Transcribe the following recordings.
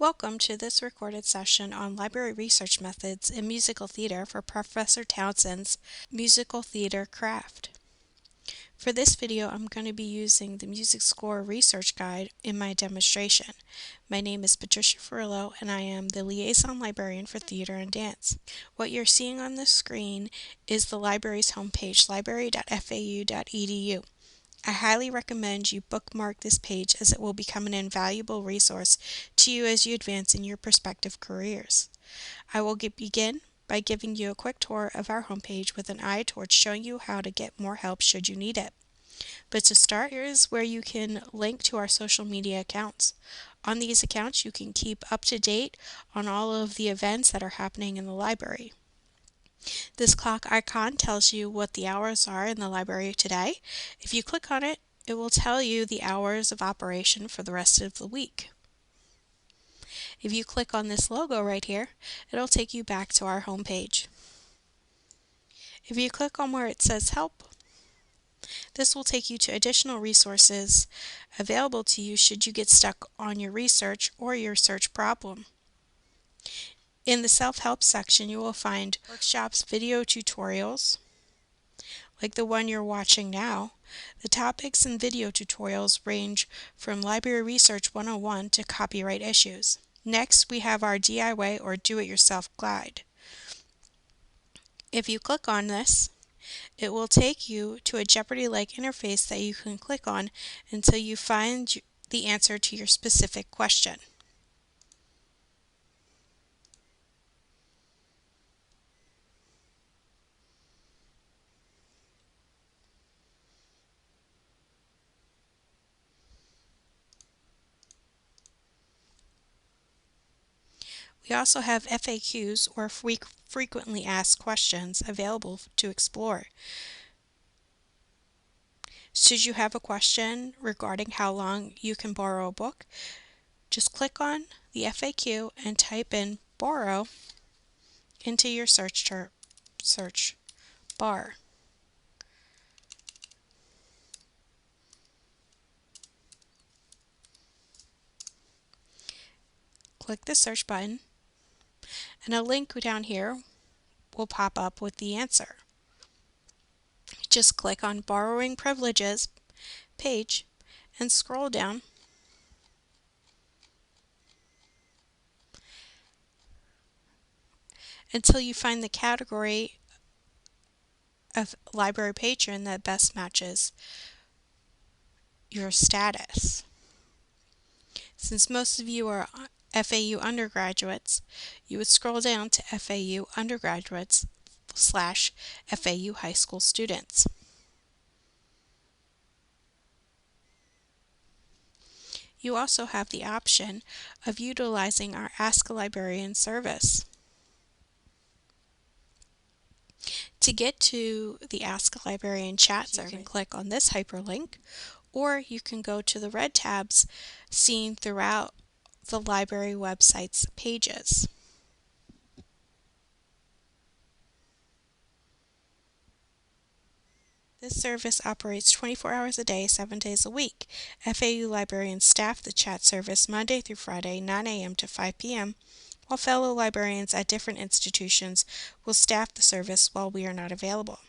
Welcome to this recorded session on library research methods in musical theater for Professor Townsend's musical theater craft. For this video, I'm going to be using the Music Score Research Guide in my demonstration. My name is Patricia Ferrillo, and I am the Liaison Librarian for Theater and Dance. What you're seeing on the screen is the library's homepage, library.fau.edu. I highly recommend you bookmark this page as it will become an invaluable resource to you as you advance in your prospective careers. I will begin by giving you a quick tour of our homepage with an eye towards showing you how to get more help should you need it. But to start, here is where you can link to our social media accounts. On these accounts, you can keep up to date on all of the events that are happening in the library. This clock icon tells you what the hours are in the library today. If you click on it, it will tell you the hours of operation for the rest of the week. If you click on this logo right here, it'll take you back to our home page. If you click on where it says Help, this will take you to additional resources available to you should you get stuck on your research or your search problem. In the self-help section, you will find workshops, video tutorials, like the one you're watching now. The topics and video tutorials range from Library Research 101 to copyright issues. Next, we have our DIY or Do-It-Yourself guide. If you click on this, it will take you to a Jeopardy-like interface that you can click on until you find the answer to your specific question. We also have FAQs, or frequently asked questions, available to explore. Should you have a question regarding how long you can borrow a book, just click on the FAQ and type in borrow into your search bar. Click the search button, and a link down here will pop up with the answer. Just click on Borrowing Privileges page and scroll down until you find the category of library patron that best matches your status. Since most of you are FAU undergraduates, you would scroll down to FAU undergraduates / FAU high school students. You also have the option of utilizing our Ask a Librarian service. To get to the Ask a Librarian chat service, you can click on this hyperlink, or you can go to the red tabs seen throughout the library website's pages. This service operates 24 hours a day, 7 days a week. FAU librarians staff the chat service Monday through Friday, 9 a.m. to 5 p.m., while fellow librarians at different institutions will staff the service while we are not available.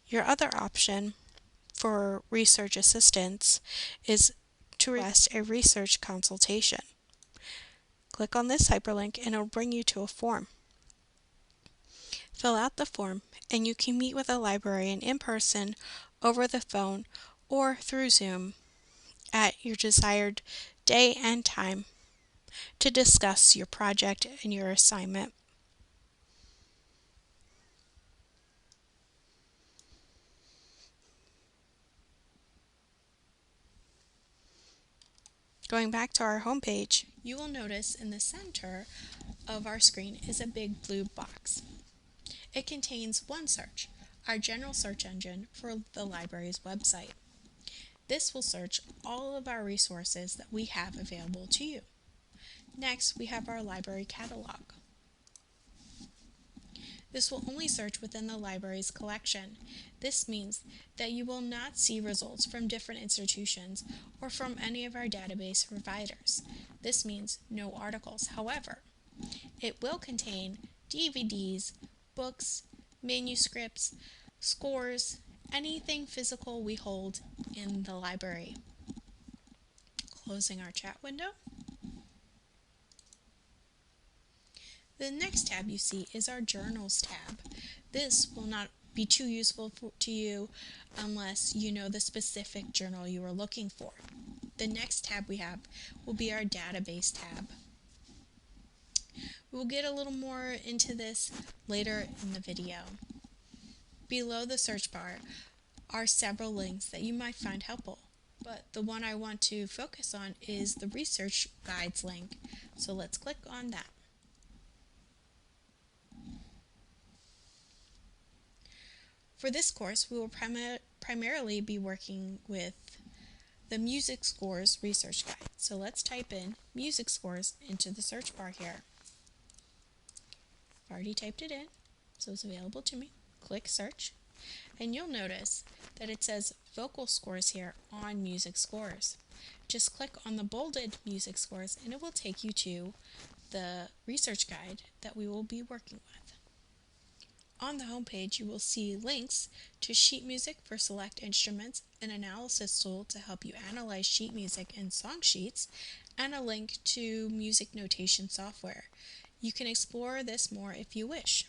Your other option for research assistance is to request a research consultation. Click on this hyperlink and it will bring you to a form. Fill out the form and you can meet with a librarian in person, over the phone, or through Zoom at your desired day and time to discuss your project and your assignment. Going back to our home page, you will notice in the center of our screen is a big blue box. It contains OneSearch, our general search engine for the library's website. This will search all of our resources that we have available to you. Next, we have our library catalog. This will only search within the library's collection. This means that you will not see results from different institutions or from any of our database providers. This means no articles. However, it will contain DVDs, books, manuscripts, scores, anything physical we hold in the library. Closing our chat window. The next tab you see is our Journals tab. This will not be too useful to you unless you know the specific journal you are looking for. The next tab we have will be our Database tab. We'll get a little more into this later in the video. Below the search bar are several links that you might find helpful, but the one I want to focus on is the Research Guides link, so let's click on that. For this course, we will primarily be working with the Music Scores Research Guide. So let's type in Music Scores into the search bar here. I've already typed it in, so it's available to me. Click Search, and you'll notice that it says Vocal Scores here on Music Scores. Just click on the bolded Music Scores, and it will take you to the research guide that we will be working with. On the home page, you will see links to sheet music for select instruments, an analysis tool to help you analyze sheet music and song sheets, and a link to music notation software. You can explore this more if you wish.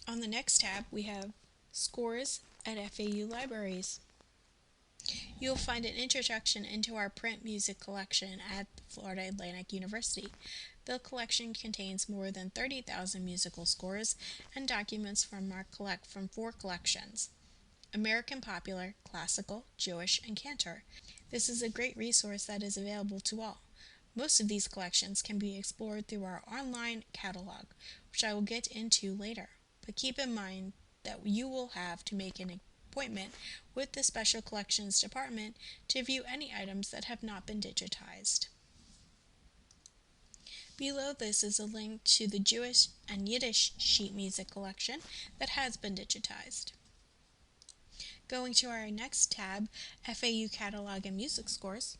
On the next tab, we have Scores at FAU Libraries. You'll find an introduction into our print music collection at Florida Atlantic University. The collection contains more than 30,000 musical scores and documents from our from 4 collections: American Popular, Classical, Jewish, and Cantor. This is a great resource that is available to all. Most of these collections can be explored through our online catalog, which I will get into later. But keep in mind that you will have to make an appointment with the Special Collections Department to view any items that have not been digitized. Below this is a link to the Jewish and Yiddish sheet music collection that has been digitized. Going to our next tab, FAU Catalog and Music Scores.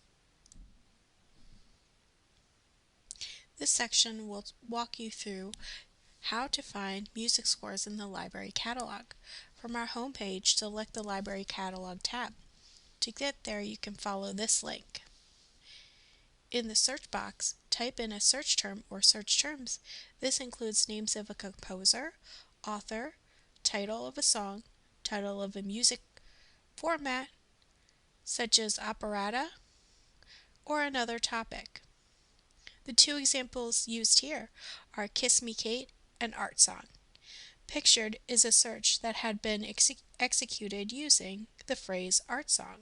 This section will walk you through how to find music scores in the library catalog. From our home page, select the Library Catalog tab. To get there, you can follow this link. In the search box, type in a search term or search terms. This includes names of a composer, author, title of a song, title of a music format, such as operetta, or another topic. The 2 examples used here are Kiss Me Kate and Art Song. Pictured is a search that had been executed using the phrase art song.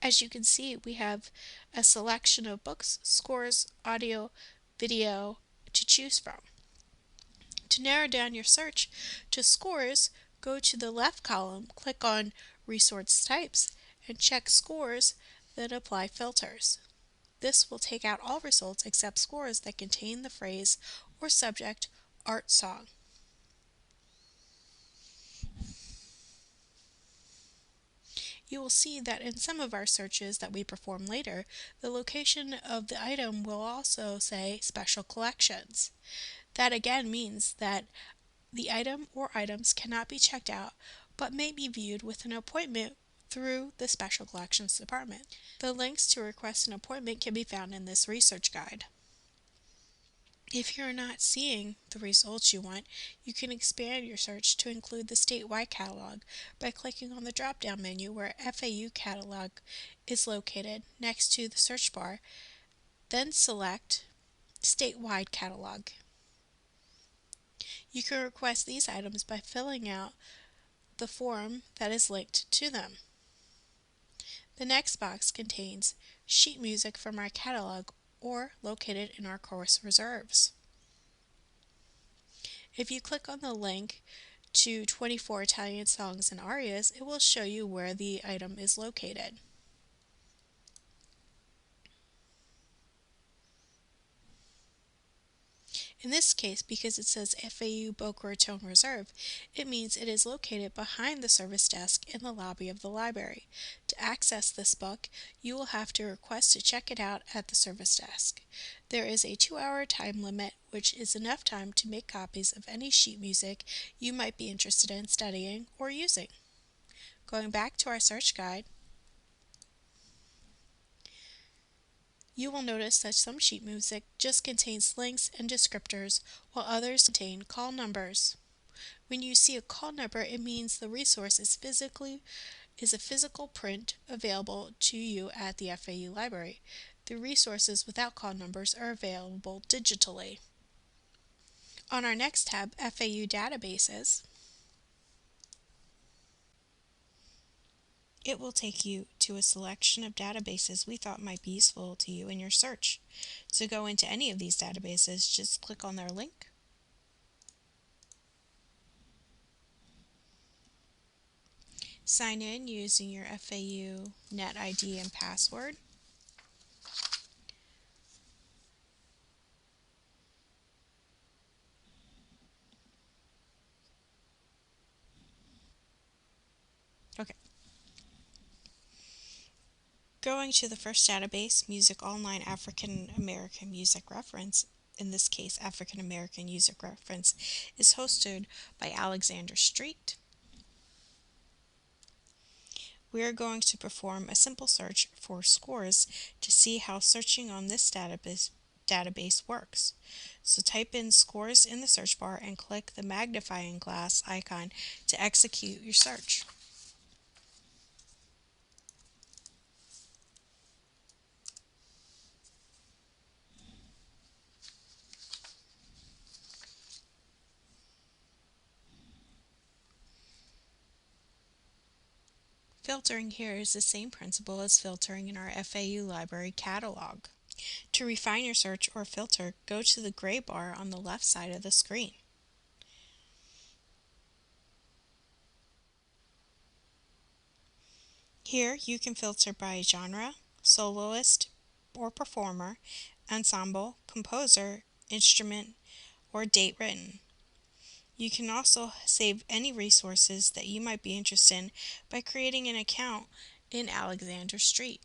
As you can see, we have a selection of books, scores, audio, video to choose from. To narrow down your search to scores, go to the left column, click on Resource Types, and check Scores, then apply filters. This will take out all results except scores that contain the phrase or subject art song. You will see that in some of our searches that we perform later, the location of the item will also say Special Collections. That again means that the item or items cannot be checked out, but may be viewed with an appointment through the Special Collections Department. The links to request an appointment can be found in this research guide. If you're not seeing the results you want, you can expand your search to include the statewide catalog by clicking on the drop-down menu where FAU Catalog is located next to the search bar, then select Statewide Catalog. You can request these items by filling out the form that is linked to them. The next box contains sheet music from our catalog or located in our course reserves. If you click on the link to 24 Italian songs and arias, it will show you where the item is located. In this case, because it says FAU Boca Raton Reserve, it means it is located behind the service desk in the lobby of the library. To access this book, you will have to request to check it out at the service desk. There is a 2-hour time limit, which is enough time to make copies of any sheet music you might be interested in studying or using. Going back to our search guide, you will notice that some sheet music just contains links and descriptors, while others contain call numbers. When you see a call number, it means the resource is a physical print available to you at the FAU library. The resources without call numbers are available digitally. On our next tab, FAU Databases, it will take you to a selection of databases we thought might be useful to you in your search. To go into any of these databases, just click on their link. Sign in using your FAU Net ID and password. Okay. Going to the first database, Music Online African American Music Reference, in this case African American Music Reference, is hosted by Alexander Street. We are going to perform a simple search for scores to see how searching on this database works. So type in scores in the search bar and click the magnifying glass icon to execute your search. Filtering here is the same principle as filtering in our FAU library catalog. To refine your search or filter, go to the gray bar on the left side of the screen. Here you can filter by genre, soloist or performer, ensemble, composer, instrument, or date written. You can also save any resources that you might be interested in by creating an account in Alexander Street.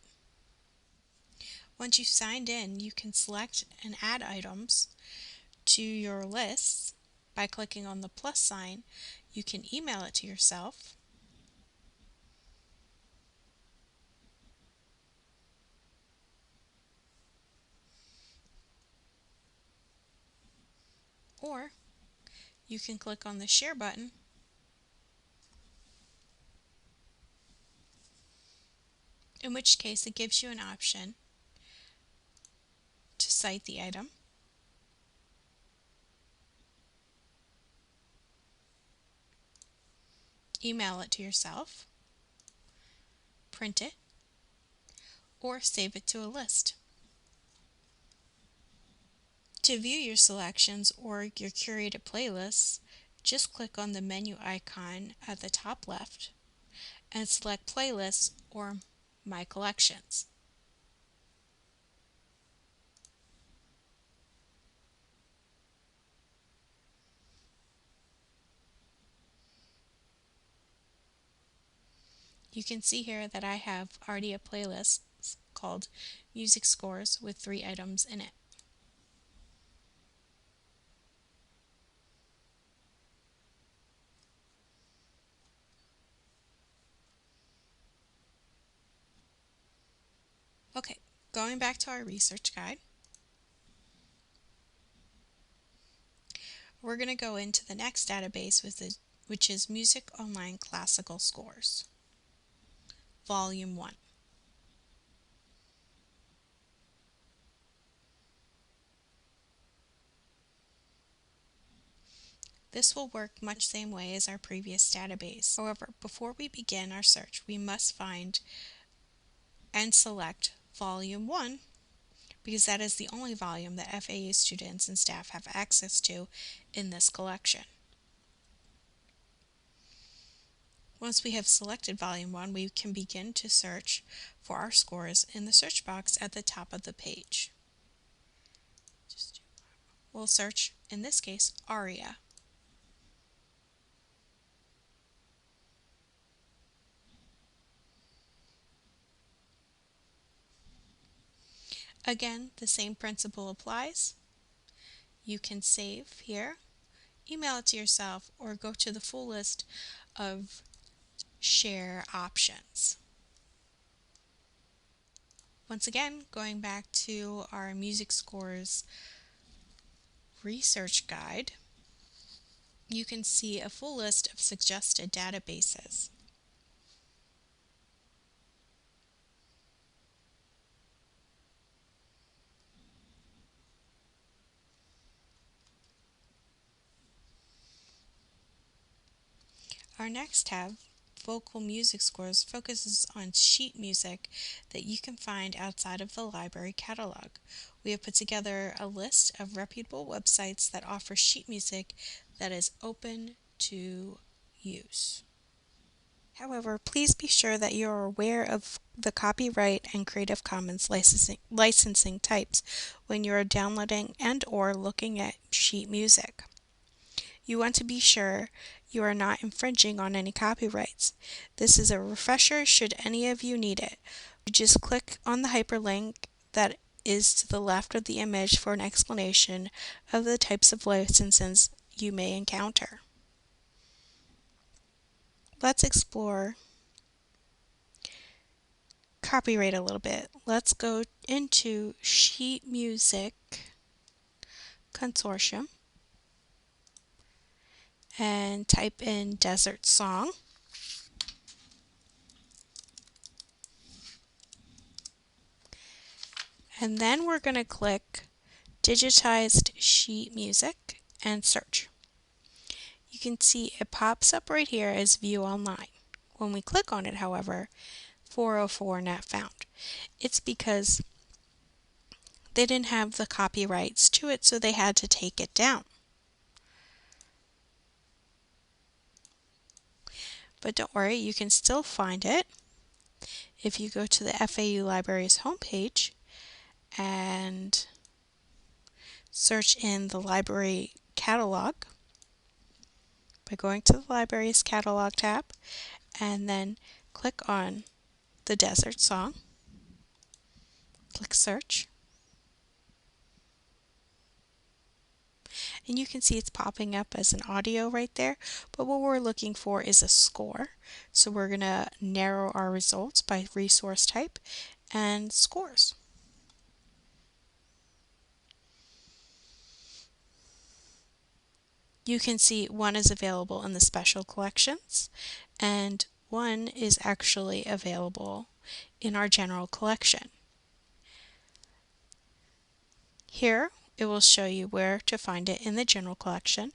Once you've signed in, you can select and add items to your lists by clicking on the plus sign. You can email it to yourself, or you can click on the share button in which case it gives you an option to cite the item, email it to yourself, print it, or save it to a list. To view your selections or your curated playlists, just click on the menu icon at the top left and select Playlists or My Collections. You can see here that I have already a playlist called Music Scores with 3 items in it. Okay, going back to our research guide, we're going to go into the next database which is Music Online Classical Scores, Volume 1. This will work much the same way as our previous database. However, before we begin our search, we must find and select Volume 1 because that is the only volume that FAU students and staff have access to in this collection. Once we have selected Volume 1, we can begin to search for our scores in the search box at the top of the page. we'll search, in this case, aria. Again, the same principle applies. You can save here, email it to yourself, or go to the full list of share options. Once again, going back to our music scores research guide, you can see a full list of suggested databases. Our next tab, Vocal Music Scores, focuses on sheet music that you can find outside of the library catalog. We have put together a list of reputable websites that offer sheet music that is open to use. However, please be sure that you are aware of the copyright and Creative Commons licensing types when you are downloading and/or looking at sheet music. You want to be sure you are not infringing on any copyrights. This is a refresher should any of you need it. You just click on the hyperlink that is to the left of the image for an explanation of the types of licenses you may encounter. Let's explore copyright a little bit. Let's go into Sheet Music Consortium and type in Desert Song. And then we're going to click Digitized Sheet Music and search. You can see it pops up right here as View Online. When we click on it, however, 404 not found. It's because they didn't have the copyrights to it, so they had to take it down. But don't worry, you can still find it if you go to the FAU Library's homepage and search in the library catalog by going to the library's catalog tab and then click on the Desert Song, click search, and you can see it's popping up as an audio right there, but what we're looking for is a score. So we're going to narrow our results by resource type and scores. You can see one is available in the special collections and one is actually available in our general collection. Here it will show you where to find it in the general collection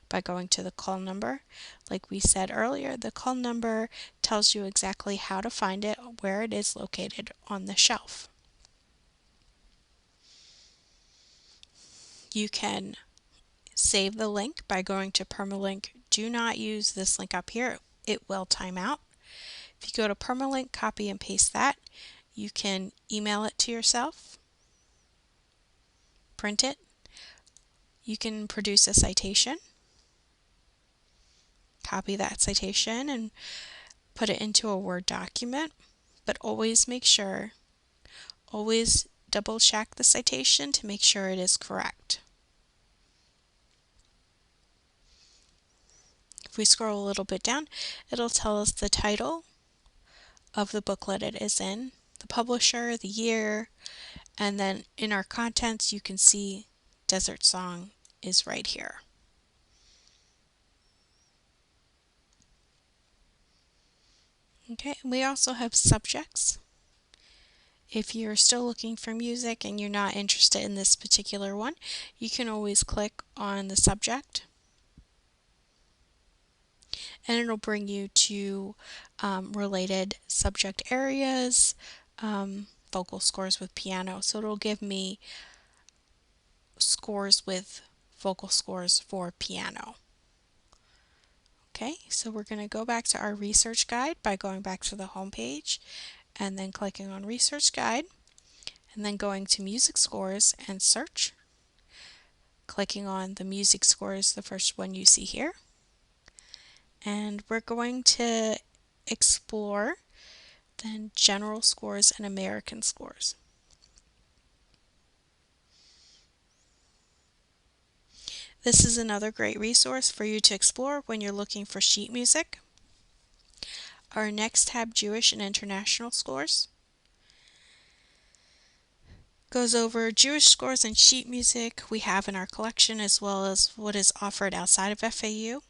by going to the call number. Like we said earlier, the call number tells you exactly how to find it, where it is located on the shelf. You can save the link by going to permalink. Do not use this link up here, it will time out. If you go to permalink, copy and paste that. You can email it to yourself, print it. You can produce a citation, copy that citation and put it into a Word document, but always make sure, always double check the citation to make sure it is correct. If we scroll a little bit down, it'll tell us the title of the booklet it is in, the publisher, the year, and then in our contents you can see Desert Song is right here. Okay, we also have subjects. If you're still looking for music and you're not interested in this particular one, you can always click on the subject and it'll bring you to related subject areas, vocal scores with piano. So it'll give me scores with vocal scores for piano. Okay, so we're going to go back to our research guide by going back to the home page and then clicking on research guide and then going to music scores and search. clicking on the music scores, the first one you see here. And we're going to explore then general scores and American scores. This is another great resource for you to explore when you're looking for sheet music. Our next tab, Jewish and International Scores, goes over Jewish scores and sheet music we have in our collection, as well as what is offered outside of FAU.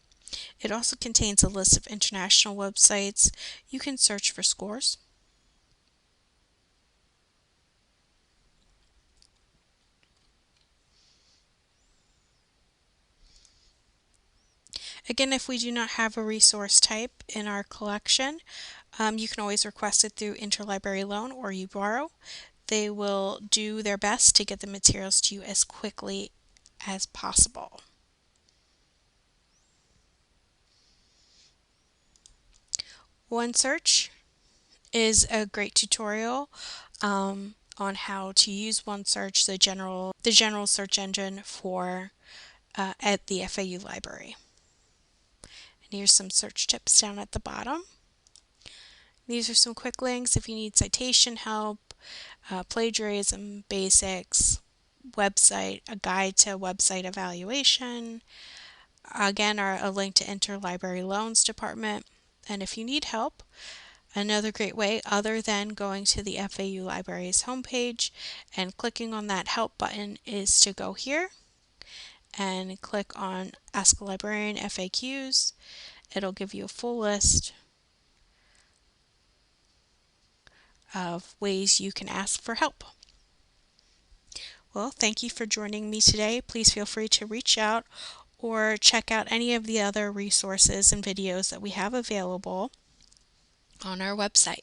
It also contains a list of international websites you can search for scores. Again, if we do not have a resource type in our collection, you can always request it through interlibrary loan or you borrow. They will do their best to get the materials to you as quickly as possible. OneSearch is a great tutorial on how to use OneSearch, the general search engine for at the FAU library. And here's some search tips down at the bottom. These are some quick links if you need citation help, plagiarism basics, a guide to website evaluation. Again, a link to interlibrary loans department. And if you need help, another great way other than going to the FAU Library's homepage and clicking on that help button is to go here and click on Ask a Librarian FAQs. It'll give you a full list of ways you can ask for help. Well, thank you for joining me today. Please feel free to reach out or check out any of the other resources and videos that we have available on our website.